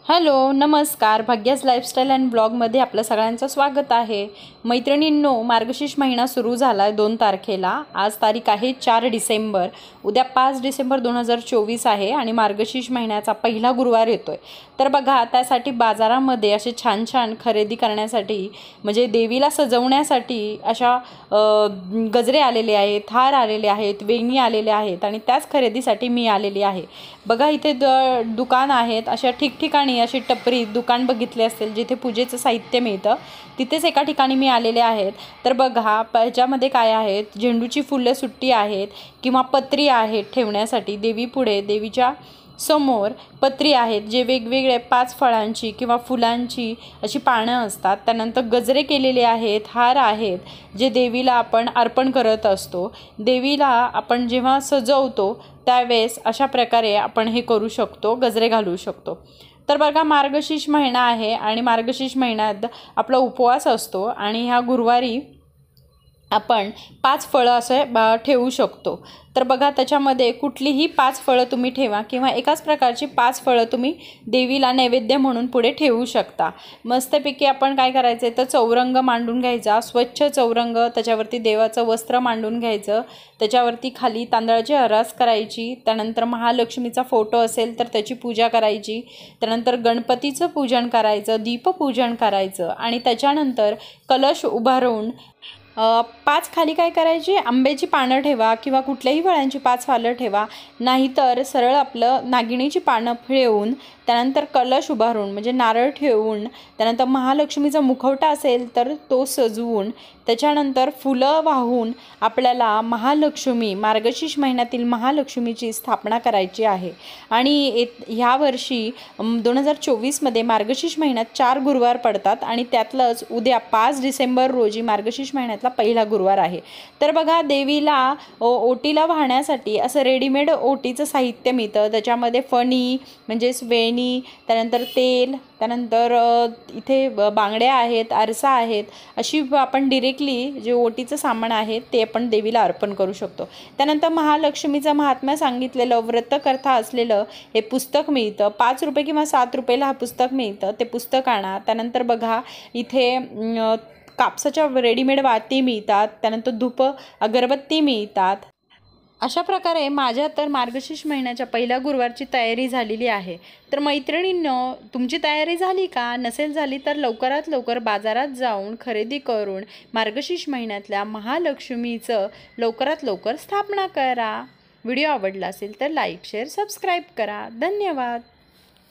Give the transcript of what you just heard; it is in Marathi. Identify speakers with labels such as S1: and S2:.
S1: हॅलो नमस्कार, भाग्यास लाईफस्टाईल अँड ब्लॉगमध्ये आपलं सगळ्यांचं स्वागत आहे। मैत्रिणींनो, मार्गशीर्ष महिना सुरू झाला आहे 2 तारखेला। आज तारीख आहे 4 डिसेंबर, उद्या 5 डिसेंबर 2024 आहे आणि मार्गशीर्ष महिन्याचा पहिला गुरुवार येतोय। तर बघा, त्यासाठी बाजारामध्ये असे छान छान खरेदी करण्यासाठी, म्हणजे देवीला सजवण्यासाठी अशा गजरे आलेले आहेत, हार आलेले आहेत, वेणी आलेले आहेत आणि त्याच खरेदीसाठी मी आलेली आहे। बघा, इथे दुकान आहेत, अशा ठिकठिकाणी अशी टपरी दुकान बघितले असेल जिथे पूजेचं साहित्य मिळतं, तिथेच एका ठिकाणी मी आलेले आहेत। तर बघा, याच्यामध्ये काय आहेत, झेंडूची फुलं सुट्टी आहेत किंवा पत्री आहेत ठेवण्यासाठी देवीपुढे, देवीच्या समोर पत्री आहेत, जे वेगवेगळे 5 फळांची किंवा फुलांची अशी पानं असतात। त्यानंतर गजरे केलेले आहेत, हार आहेत, जे देवीला आपण अर्पण करत असतो। देवीला आपण जेव्हा सजवतो त्यावेळेस अशा प्रकारे आपण हे करू शकतो, गजरे घालू शकतो। तर बघा, मार्गशीर्ष महिना आहे आणि मार्गशीर्ष महिन्यात आपला उपवास असतो आणि ह्या गुरुवारी आपण 5 फळं असे ठेवू शकतो। तर बघा, त्याच्यामध्ये कुठलीही 5 फळं तुम्ही ठेवा किंवा एकाच प्रकारची 5 फळं तुम्ही देवीला नैवेद्य म्हणून पुढे ठेवू शकता। मस्तपैकी आपण काय करायचं तर चौरंग मांडून घ्यायचा, स्वच्छ चौरंग, त्याच्यावरती देवाचं वस्त्र मांडून घ्यायचं, त्याच्यावरती खाली तांदळाची आरास करायची, त्यानंतर महालक्ष्मीचा फोटो असेल तर त्याची पूजा करायची, त्यानंतर गणपतीचं पूजन करायचं, दीपपूजन करायचं आणि त्याच्यानंतर कलश उभारून 5 खाली काय करायची, आंब्याची पानं ठेवा किंवा कुठल्याही फळांची 5 पानं ठेवा, नाहीतर सरळ आपलं नागिणीची पानं ठेवून त्यानंतर कलश उभारून, म्हणजे नारळ ठेवून, त्यानंतर महालक्ष्मीचा मुखवटा असेल तर तो सजवून, त्याच्यानंतर फुलं वाहून आपल्याला महालक्ष्मी, मार्गशीर्ष महिन्यातील महालक्ष्मीची स्थापना करायची आहे। आणि ह्या वर्षी 2024मध्ये मार्गशीर्ष महिन्यात 4 गुरुवार पडतात आणि त्यातलंच उद्या 5 डिसेंबर रोजी मार्गशीर्ष महिन्यातला पहिला गुरुवार आहे। तर बघा, देवीला ओटीला वाहण्यासाठी असं रेडीमेड ओटीचं साहित्य मिळतं। त्याच्यामध्ये फणी म्हणजेच वेणी, त्यानंतर तेल, त्यानंतर इथे बांगड्या आहेत, आरसा आहेत, अशी आपण डिरेक्टली जे ओटीचं सामान आहे ते आपण देवीला अर्पण करू शकतो। त्यानंतर महालक्ष्मीचं महात्म्य सांगितलेलं व्रतकथा असलेलं हे पुस्तक मिळतं, 5 रुपये किंवा 7 रुपयाला हा पुस्तक मिळतं, ते पुस्तक आणा। त्यानंतर बघा, इथे कापसाच्या रेडीमेड वाती मिळतात, त्यानंतर धूप अगरबत्ती मिळतात। अशा प्रकारे माझ्या तर मार्गशीर्ष महिन्याच्या पहिल्या गुरुवारची तयारी झालेली आहे। तर मैत्रिणींनो, तुमची तयारी झाली का? नसेल झाली तर लवकरात लवकर बाजारात जाऊन खरेदी करून मार्गशीर्ष महिन्यातल्या महालक्ष्मीचं लवकरात लवकर स्थापना करा। व्हिडिओ आवडला असेल तर लाईक, शेअर, सबस्क्राईब करा। धन्यवाद।